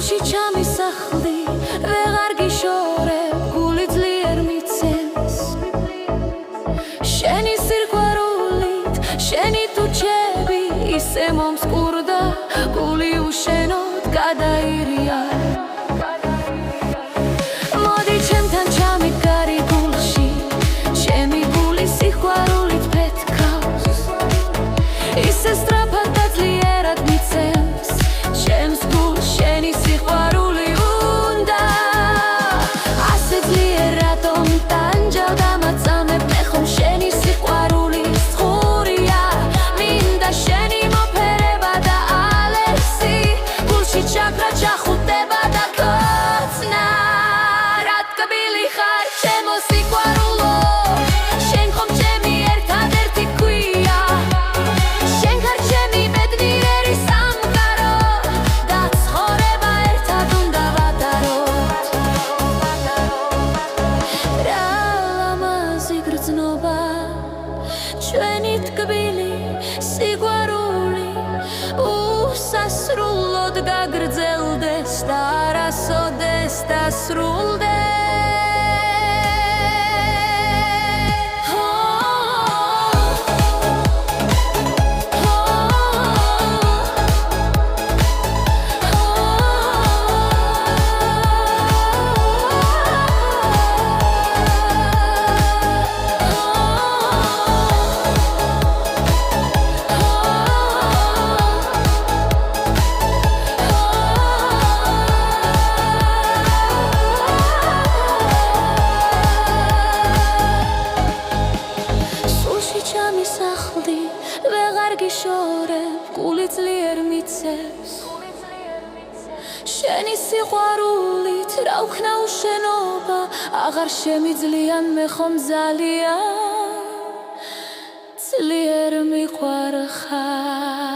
სულში ჩამისახლდი, ვეღარ გიშორებ, გული ძლიერ მიცემს შენი სიყვარულით, შენი თუჩები ისე მომსკურდა, გული უშენოდ გადაირია. მოდი ჩემთან ჩამიგარი გულში, ჩემი გული სიყვარულით ფეთქავს, ისე სწრაფად და ძლიერად მიცემს ჩემს გულს შენი სიყვარული უნდა. ასე ძლიერ რატომ ტანჯავ დამაწამებ მე ხომ შენი სიყვარული სხურია, მინდა შენი მოფერება და ალერსი, გულში ჩაქრა ჩახუტება და კოცნა. რა თკბილი ხარ ჩემო სიყვარულო, შენ ხომ ჩემი ერთადერთი ქვია, შენ ხარ ჩემი ბედნიერი სამყარო და ცხოვრება ერთად უნდა ვატაროთ. რა ლამაზი გრძნობა ჩვენი თკბილი სიყვარული, უსასრულოდ გაგრძელდეს და არასოდეს დასრულდეს. სულში ჩამისახლდი, ვეღარ გიშორებ, გული ძლიერ მიცემს შენი სიყვარულით, რა ვქნა უშენობა, აღარ შემიძლიან მე ხომ ძალიან ძლიერ მიყვარხარ.